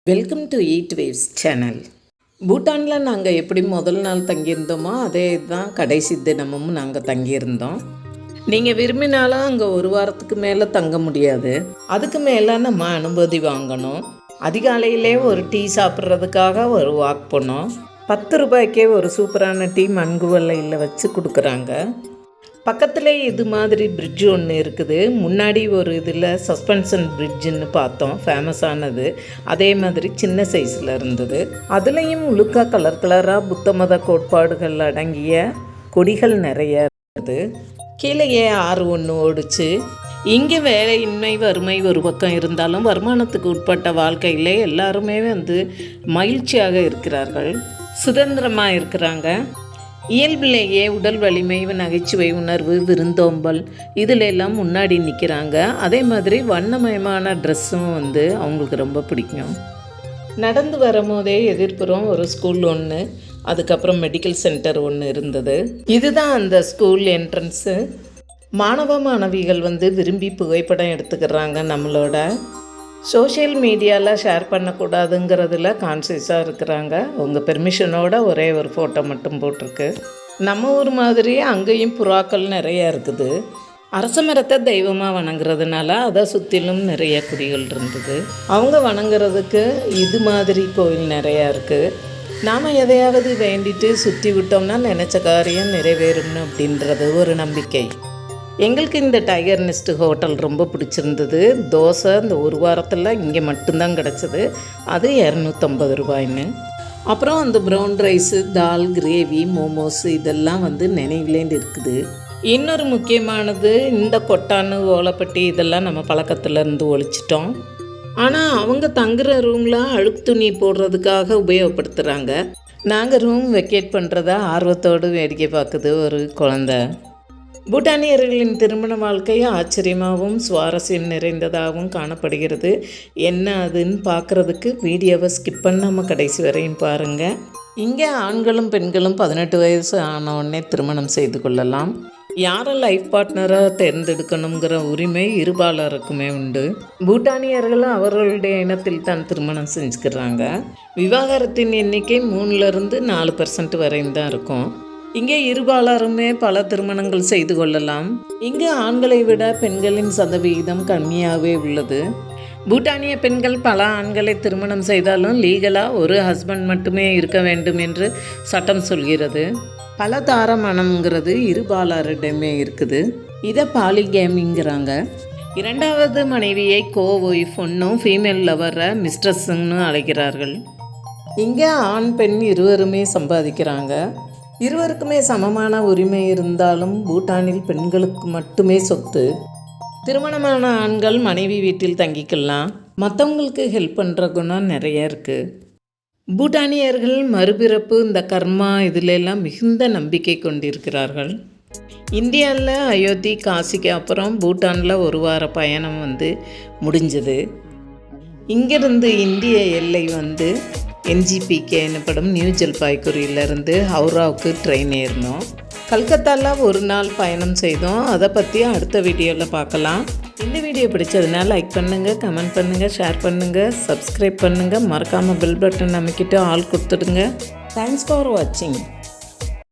Welcome to eat waves channel. பூட்டானில் நாங்கள் எப்படி முதல் நாள் தங்கியிருந்தோமோ அதே தான் கடைசி தினமும் நாங்கள் தங்கியிருந்தோம். நீங்கள் விரும்பினாலும் அங்கே ஒரு வாரத்துக்கு மேலே தங்க முடியாது. அதுக்கு மேலே நம்ம அனுமதி வாங்கணும். அதிகாலையிலே ஒரு டீ சாப்பிட்றதுக்காக ஒரு வாக் போனோம். 10 ரூபாய்க்கே ஒரு சூப்பரான டீ மண்குவலையில் வச்சு கொடுக்குறாங்க. பக்கத்தில் இது மாதிரி பிரிட்ஜ் ஒன்று இருக்குது. முன்னாடி ஒரு இதில் சஸ்பென்ஷன் பிரிட்ஜுன்னு பார்த்தோம், ஃபேமஸானது. அதே மாதிரி சின்ன சைஸில் இருந்தது. அதுலேயும் முழுக்க கலர் கலராக புத்த மத கோட்பாடுகள் அடங்கிய கொடிகள் நிறைய இருந்தது. கீழேயே ஆறு ஒன்று ஓடிச்சு. இங்கே வேலையின்மை வறுமை ஒரு பக்கம் இருந்தாலும் வருமானத்துக்கு உட்பட்ட வாழ்க்கையிலே எல்லாருமே மகிழ்ச்சியாக இருக்கிறார்கள், சுதந்திரமாக இருக்கிறாங்க. இயல்பிலேயே உடல் வலிமை, நகைச்சுவை உணர்வு, விருந்தோம்பல் இதில் எல்லாம் முன்னாடி நிற்கிறாங்க. அதே மாதிரி வண்ணமயமான ட்ரெஸ்ஸும் அவங்களுக்கு ரொம்ப பிடிக்கும். நடந்து வரும்போதே எதிர்ப்புறம் ஒரு ஸ்கூல் ஒன்று, அதுக்கப்புறம் மெடிக்கல் சென்டர் ஒன்று இருந்தது. இதுதான் அந்த ஸ்கூல் என்ட்ரன்ஸு. மாணவ மாணவிகள் விரும்பி புகைப்படம் எடுத்துக்கிறாங்க. நம்மளோட சோஷியல் மீடியாவில் ஷேர் பண்ணக்கூடாதுங்கிறதுல கான்சியஸாக இருக்கிறாங்க. உங்கள் பெர்மிஷனோட ஒரே ஒரு ஃபோட்டோ மட்டும் போட்டிருக்கு. நம்ம ஊர் மாதிரி அங்கேயும் புறாக்கள் நிறையா இருக்குது. அரச மரத்தை தெய்வமாக வணங்குறதுனால அதை சுற்றிலும் நிறைய குடிகள் இருந்தது. அவங்க வணங்குறதுக்கு இது மாதிரி கோயில் நிறையா இருக்குது. நாம் எதையாவது வேண்டிட்டு சுற்றி விட்டோம்னா நினச்ச காரியம் நிறைவேறும்னு அப்படின்றது ஒரு நம்பிக்கை. எங்களுக்கு இந்த டைகர் நெஸ்ட் ஹோட்டல் ரொம்ப பிடிச்சிருந்தது. தோசை இந்த ஒரு வாரத்தில் இங்கே மட்டும்தான் கிடச்சிது. அது 250 ரூபாய்ன்னு. அப்புறம் அந்த ப்ரௌன் ரைஸு, தால், கிரேவி, மோமோஸ் இதெல்லாம் நினைவுலேருந்து இருக்குது. இன்னொரு முக்கியமானது, இந்த கொட்டான்னு, ஓலைப்பட்டி இதெல்லாம் நம்ம பழக்கத்துலேருந்து ஒழிச்சிட்டோம். ஆனால் அவங்க தங்குற ரூமில் அழுக்கு துணி போடுறதுக்காக உபயோகப்படுத்துகிறாங்க. நாங்கள் ரூம் வெக்கேட் பண்ணுறத ஆர்வத்தோடு வேடிக்கை பார்க்குது ஒரு குழந்தை. பூட்டானியர்களின் திருமண வாழ்க்கை ஆச்சரியமாகவும் சுவாரஸ்யம் நிறைந்ததாகவும் காணப்படுகிறது. என்ன அதுன்னு பார்க்குறதுக்கு வீடியோவை ஸ்கிப் பண்ணாமல் கடைசி வரையும் பாருங்கள். இங்கே ஆண்களும் பெண்களும் 18 வயசு ஆனவுடனே திருமணம் செய்து கொள்ளலாம். யாரை லைஃப் பார்ட்னராக தேர்ந்தெடுக்கணுங்கிற உரிமை இருபாலருக்குமே உண்டு. பூட்டானியர்கள் அவர்களுடைய இனத்தில் தான் திருமணம் செஞ்சுக்கிறாங்க. விவாகரத்தின் எண்ணிக்கை 3லிருந்து 4% வரையும் தான் இருக்கும். இங்கே இருபாலருமே பல திருமணங்கள் செய்து கொள்ளலாம். இங்கே ஆண்களை விட பெண்களின் சதவிகிதம் கம்மியாகவே உள்ளது. பூட்டானிய பெண்கள் பல ஆண்களை திருமணம் செய்தாலும் லீகலாக ஒரு ஹஸ்பண்ட் மட்டுமே இருக்க வேண்டும் என்று சட்டம் சொல்கிறது. பல தார மனம்ங்கிறது இருபாலரிடமே இருக்குது. இதை பாலிகேமிங்கிறாங்க. 2வது மனைவியை ஒய்ஃப் ஒன்றும், ஃபீமேல் லவரை மிஸ்ட்ரஸ்ன்னு அழைக்கிறார்கள். இங்கே ஆண் பெண் இருவருமே சம்பாதிக்கிறாங்க. இருவருக்குமே சமமான உரிமை இருந்தாலும் பூட்டானில் பெண்களுக்கு மட்டுமே சொத்து. திருமணமான ஆண்கள் மனைவி வீட்டில் தங்கிக்கலாம். மற்றவங்களுக்கு ஹெல்ப் பண்ணுற குணம் நிறைய இருக்குது. பூட்டானியர்கள் மறுபிறப்பு, இந்த கர்மா இதிலெல்லாம் மிகுந்த நம்பிக்கை கொண்டிருக்கிறார்கள். இந்தியாவில் அயோத்தி, காசிக்கு அப்புறம் பூட்டானில் ஒரு வார பயணம் முடிஞ்சது. இங்கிருந்து இந்திய எல்லை NGPK எனப்படும் நியூ ஜல்பாய்குரியிலேருந்து ஹவுராவுக்கு ட்ரெயின் ஏறினோம். கல்கத்தாவில் ஒரு நாள் பயணம் செய்தோம். அதை பற்றி அடுத்த வீடியோவில் பார்க்கலாம். இந்த வீடியோ பிடிச்சதுன்னா லைக் பண்ணுங்கள், கமெண்ட் பண்ணுங்கள், ஷேர் பண்ணுங்கள், சப்ஸ்கிரைப் பண்ணுங்கள். மறக்காமல் பெல் பட்டன் அமைக்கிட்டு ஆல் கொடுத்துடுங்க. தேங்க்ஸ் ஃபார் வாட்சிங்.